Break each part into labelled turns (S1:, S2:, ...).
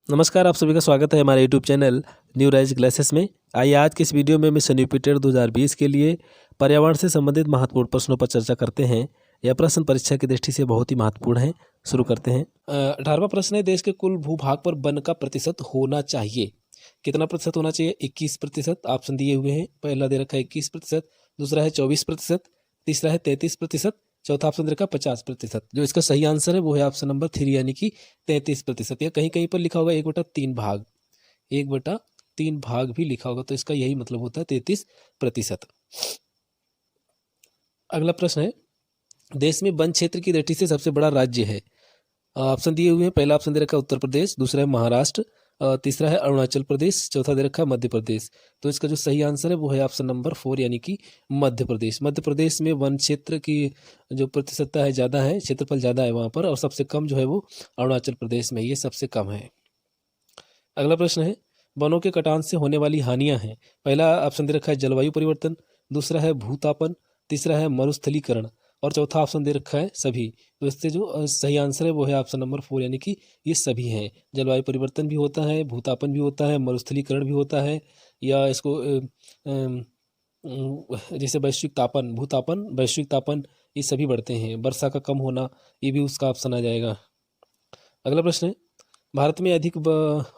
S1: नमस्कार, आप सभी का स्वागत है हमारे YouTube channel new rise classes में। आइए आज के इस वीडियो में मिशन यूपिटर 2020 के लिए पर्यावरण से संबंधित महत्वपूर्ण प्रश्नों पर चर्चा करते हैं। यह प्रश्न परीक्षा की दृष्टि से बहुत ही महत्वपूर्ण है। शुरू करते हैं। 18वां प्रश्न है, देश के कुल भूभाग पर वन का प्रतिशत होना चाहिए। कितना प्रतिशत होना चाहिए? 21%। ऑप्शन दिए हुए हैं। पहला दे रखा है 21%, दूसरा है 24%, तीसरा है 33%, चौथा ऑप्शन दे रखा है 50%। जो इसका सही आंसर है वो है ऑप्शन नंबर 3 यानी कि 33%। या कहीं कहीं पर लिखा होगा 1/3 भाग, 1/3 भाग भी लिखा होगा, तो इसका यही मतलब होता है 33%। अगला प्रश्न है, देश में वन क्षेत्र की दृष्टि से सबसे बड़ा राज्य है। ऑप्शन दिए हुए हैं। पहला ऑप्शन दे रखा है उत्तर प्रदेश, दूसरा है महाराष्ट्र, तीसरा है अरुणाचल प्रदेश, चौथा दे रखा है मध्य प्रदेश। तो इसका जो सही आंसर है वो है ऑप्शन नंबर 4 यानी कि मध्य प्रदेश। मध्य प्रदेश में वन क्षेत्र की जो प्रतिशतता है ज़्यादा है, क्षेत्रफल ज़्यादा है वहाँ पर, और सबसे कम जो है वो अरुणाचल प्रदेश में, ये सबसे कम है। अगला प्रश्न है, वनों के कटान से होने वाली हानियां हैं। पहला ऑप्शन दे रखा है जलवायु परिवर्तन, दूसरा है भूतापन, तीसरा है मरुस्थलीकरण, और चौथा ऑप्शन दे रखा है सभी। तो इससे जो सही आंसर है वो है ऑप्शन नंबर 4 यानी कि ये सभी हैं। जलवायु परिवर्तन भी होता है, भूतापन भी होता है, मरुस्थलीकरण भी होता है, या इसको जैसे वैश्विक तापन, भूतापन, वैश्विक तापन, ये सभी बढ़ते हैं। वर्षा का कम होना, ये भी उसका ऑप्शन आ जाएगा। अगला प्रश्न है, भारत में अधिक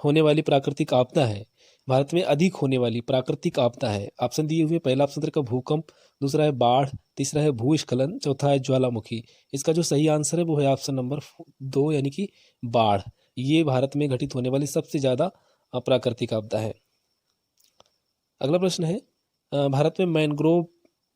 S1: होने वाली प्राकृतिक आपदा है। भारत में अधिक होने वाली प्राकृतिक आपदा है। ऑप्शन दिए हुए, पहला ऑप्शन का भूकंप, दूसरा है बाढ़, तीसरा है भूस्खलन, चौथा है ज्वालामुखी। इसका जो सही आंसर है वो है ऑप्शन नंबर 2 यानी कि बाढ़। ये भारत में घटित होने वाली सबसे ज़्यादा प्राकृतिक आपदा है। अगला प्रश्न है, भारत में मैंग्रोव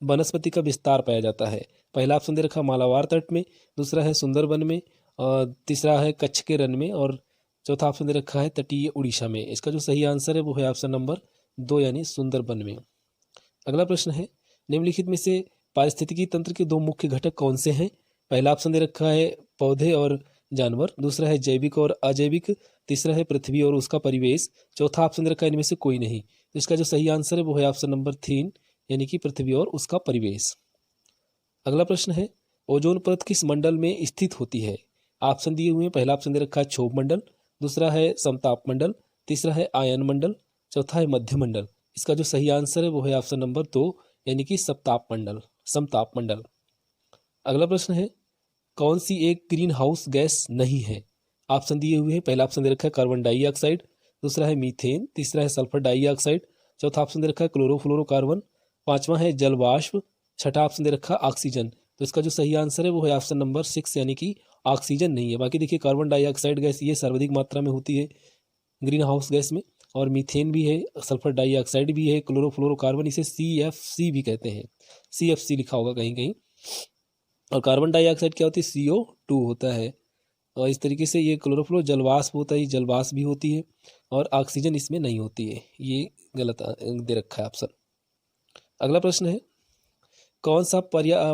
S1: वनस्पति का विस्तार पाया जाता है। पहला ऑप्शन दे रखा मालाबार तट में, दूसरा है सुंदरबन में, और तीसरा है कच्छ के रण में, और चौथा ऑप्शन दे रखा है तटीय उड़ीसा में। इसका जो सही आंसर है वो है ऑप्शन नंबर 2 यानी सुंदरबन में। अगला प्रश्न है, निम्नलिखित में से पारिस्थितिकी तंत्र के दो मुख्य घटक कौन से हैं? पहला ऑप्शन दे रखा है पौधे और जानवर, दूसरा है जैविक और अजैविक, तीसरा है पृथ्वी और उसका परिवेश, चौथा ऑप्शन दे रखा है इनमें से कोई नहीं। तो इसका जो सही आंसर है वो है ऑप्शन नंबर 3 यानी कि पृथ्वी और उसका परिवेश। अगला प्रश्न है, ओजोन परत किस मंडल में स्थित होती है? ऑप्शन दिए हुए हैं। पहला ऑप्शन दे रखा है क्षोभ मंडल, दूसरा है समताप मंडल, तीसरा है आयन मंडल, चौथा है मध्य मंडल। इसका जो सही आंसर है वो है ऑप्शन नंबर 2 यानी कि समताप मंडल, समताप मंडल। अगला प्रश्न है, कौन सी एक ग्रीन हाउस गैस नहीं है? ऑप्शन दिए हुए हैं। पहला ऑप्शन दे रखा है कार्बन डाइऑक्साइड, दूसरा है मीथेन, तीसरा है सल्फर डाइऑक्साइड, चौथा ऑप्शन दे रखा है क्लोरोफ्लोरोकार्बन, पांचवा है जल वाष्प, छठा ऑप्शन दे रखा है ऑक्सीजन। तो इसका जो सही आंसर है वो है ऑप्शन नंबर 6 यानी कि ऑक्सीजन नहीं है। बाकी देखिए, कार्बन डाइऑक्साइड गैस ये सर्वाधिक मात्रा में होती है ग्रीन हाउस गैस में, और मीथेन भी है, सल्फर डाइऑक्साइड भी है, क्लोरोफ्लोरोकार्बन, इसे CFC भी कहते हैं। CFC लिखा होगा कहीं कहीं। और कार्बन डाइऑक्साइड क्या होती है? CO2 होता है। और इस तरीके से ये क्लोरोफ्लोर जलवाष्प होता है, ये जलवाष्प भी होती है, और ऑक्सीजन इसमें नहीं होती है। ये गलत दे रखा है ऑप्शन। अगला प्रश्न है, कौन सा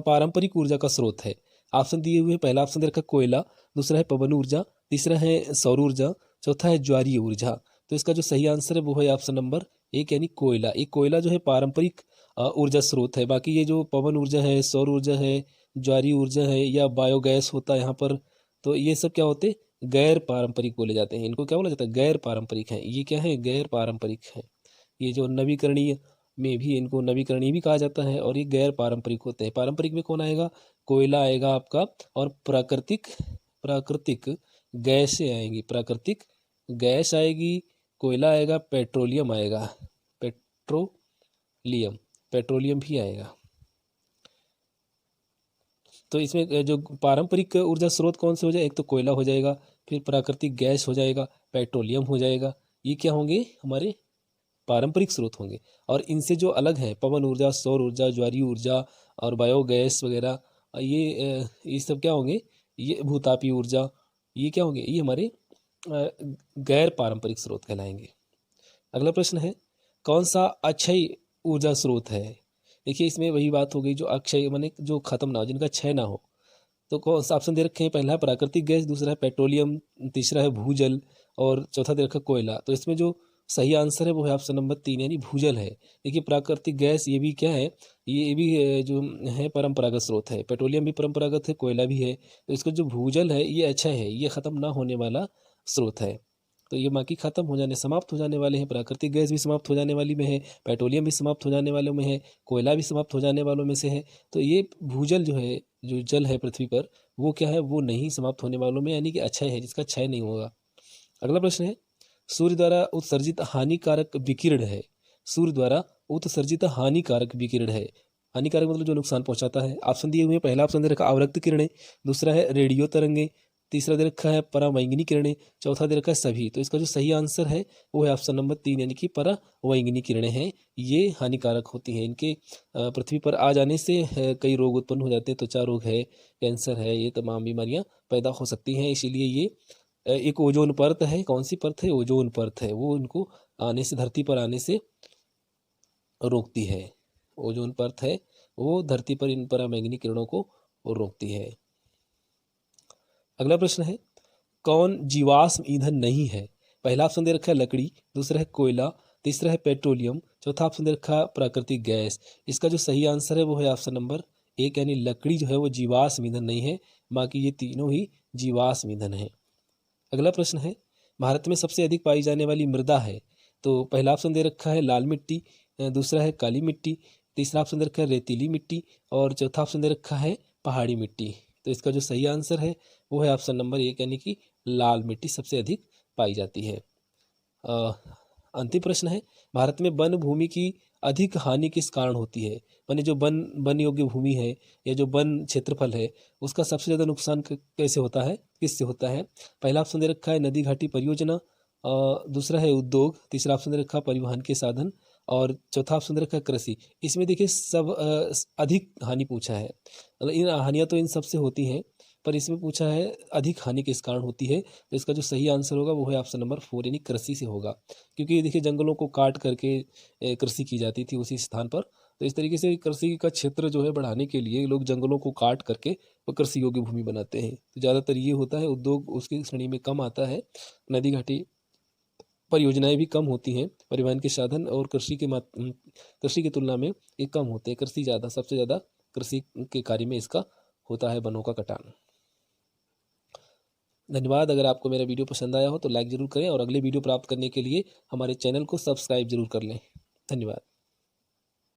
S1: पारंपरिक ऊर्जा का स्रोत है? ऑप्शन दिए हुए हैं। पहला ऑप्शन दे रखा है कोयला, दूसरा है पवन ऊर्जा, तीसरा है सौर ऊर्जा, चौथा है ज्वारीय ऊर्जा। तो इसका जो सही आंसर है वो है ऑप्शन नंबर 1 यानी कोयला। ये कोयला जो है पारंपरिक ऊर्जा स्रोत है। बाकी ये जो पवन ऊर्जा है, सौर ऊर्जा है, ज्वारीय ऊर्जा है, या बायोगैस होता है यहाँ पर, तो ये सब क्या होते हैं? गैर पारंपरिक बोले जाते हैं। इनको क्या बोला जाता है? गैर पारंपरिक है। ये क्या है? गैर पारंपरिक है। ये जो नवीकरणीय में भी, इनको नवीकरणीय भी कहा जाता है, और ये गैर पारंपरिक होते हैं। पारंपरिक में कौन आएगा? कोयला आएगा आपका, और प्राकृतिक प्राकृतिक गैसें आएंगी। प्राकृतिक गैस आएगी, कोयला आएगा, पेट्रोलियम आएगा, पेट्रोलियम, पेट्रोलियम भी आएगा। तो इसमें जो पारंपरिक ऊर्जा स्रोत कौन से हो जाए? एक तो कोयला हो जाएगा, फिर प्राकृतिक गैस हो जाएगा, पेट्रोलियम हो जाएगा। ये क्या होंगे? हमारे पारंपरिक स्रोत होंगे। और इनसे जो अलग हैं, पवन ऊर्जा, सौर ऊर्जा, ज्वारीय ऊर्जा और बायोगैस वगैरह, ये सब क्या होंगे? ये भूतापीय ऊर्जा, ये क्या होंगे? ये हमारे गैर पारंपरिक स्रोत कहलाएंगे। अगला प्रश्न है, कौन सा अक्षय ऊर्जा स्रोत है? देखिए, इसमें वही बात हो गई, जो अक्षय माने जो खत्म ना हो, जिनका क्षय ना हो। तो कौन सा ऑप्शन दे रखे हैं? पहला है प्राकृतिक गैस, दूसरा है पेट्रोलियम, तीसरा है भूजल, और चौथा दे रखा है कोयला। तो इसमें जो सही आंसर है वो है ऑप्शन नंबर 3 यानी भूजल है। देखिए, प्राकृतिक गैस ये भी क्या है? ये भी जो है परंपरागत स्रोत है। पेट्रोलियम भी परंपरागत है, कोयला भी है। तो इसका जो भूजल है ये अच्छा है, ये ख़त्म ना होने वाला स्रोत है। तो ये बाकी खत्म हो जाने समाप्त हो जाने वाले हैं। प्राकृतिक गैस भी समाप्त हो जाने वाली में है, पेट्रोलियम भी समाप्त हो जाने वालों में है, कोयला भी समाप्त हो जाने वालों में से है। तो ये भूजल जो है, जो जल है पृथ्वी पर, वो क्या है, वो नहीं समाप्त होने वालों में, यानी कि अक्षय है, जिसका क्षय नहीं होगा। अगला प्रश्न है, सूर्य द्वारा उत्सर्जित हानिकारक विकिरण है। सूर्य द्वारा उत्सर्जित हानिकारक विकिरण है। हानिकारक मतलब जो नुकसान पहुंचाता है। ऑप्शन दिए हुए हैं, पहला ऑप्शन दे रखा अवरक्त किरणें, दूसरा है रेडियो तरंगे, तीसरा दे रखा है परावैंगनी किरणें, चौथा दे रखा है सभी। तो इसका जो सही आंसर है वो है ऑप्शन नंबर 3, यानी कि परावैंगनी किरणें हैं। ये हानिकारक होती हैं। इनके पृथ्वी पर आ जाने से कई रोग उत्पन्न हो जाते हैं। त्वचा रोग है, कैंसर है, ये तमाम बीमारियां पैदा हो सकती हैं। इसीलिए ये एक ओजोन परत है। कौन सी परत है? ओजोन परत है। वो इनको आने से, धरती पर आने से रोकती है। ओजोन परत है, वो धरती पर इन पराबैंगनी किरणों को रोकती है। अगला प्रश्न है, कौन जीवाश्म ईंधन नहीं है? पहला ऑप्शन दे रखा है लकड़ी, दूसरा है कोयला, तीसरा है पेट्रोलियम, चौथा ऑप्शन दे रखा है प्राकृतिक गैस। इसका जो सही आंसर है वो है ऑप्शन नंबर 1, यानी लकड़ी जो है वो जीवाश्म ईंधन नहीं है। बाकी ये तीनों ही जीवाश्म ईंधन है। अगला प्रश्न है, भारत में सबसे अधिक पाई जाने वाली मृदा है। तो पहला ऑप्शन दे रखा है लाल मिट्टी, दूसरा है काली मिट्टी, तीसरा ऑप्शन दे रखा है रेतीली मिट्टी, और चौथा ऑप्शन दे रखा है पहाड़ी मिट्टी। तो इसका जो सही आंसर है वो है ऑप्शन नंबर 1, यानी कि लाल मिट्टी सबसे अधिक पाई जाती है। अंतिम प्रश्न है, भारत में वन भूमि की अधिक हानि किस कारण होती है? माने जो वन योग्य भूमि है या जो वन क्षेत्रफल है, उसका सबसे ज़्यादा नुकसान कैसे होता है, किससे होता है? पहला ऑप्शन दे रखा है नदी घाटी परियोजना, दूसरा है उद्योग, तीसरा ऑप्शन दे रखा है परिवहन के साधन, और चौथा ऑप्शन दे रखा है कृषि। इसमें देखिए सब अधिक हानि पूछा है। मतलब इन हानियाँ तो इन सबसे होती हैं, पर इसमें पूछा है अधिक हानि किस कारण होती है। तो इसका जो सही आंसर होगा वो है ऑप्शन नंबर 4, यानी कृषि से होगा। क्योंकि देखिए जंगलों को काट करके कृषि की जाती थी उसी स्थान पर। तो इस तरीके से कृषि का क्षेत्र जो है बढ़ाने के लिए लोग जंगलों को काट करके वो कृषि योग्य भूमि बनाते हैं। तो ज़्यादातर ये होता है, उद्योग उसकी श्रेणी में कम आता है, नदी घाटी परियोजनाएं भी कम होती हैं, परिवहन के साधन और कृषि की तुलना में ये कम होते हैं। कृषि ज़्यादा, सबसे ज़्यादा कृषि के कार्य में इसका होता है वनों का कटान। धन्यवाद। अगर आपको मेरा वीडियो पसंद आया हो तो लाइक ज़रूर करें, और अगले वीडियो प्राप्त करने के लिए हमारे चैनल को सब्सक्राइब जरूर कर लें। धन्यवाद।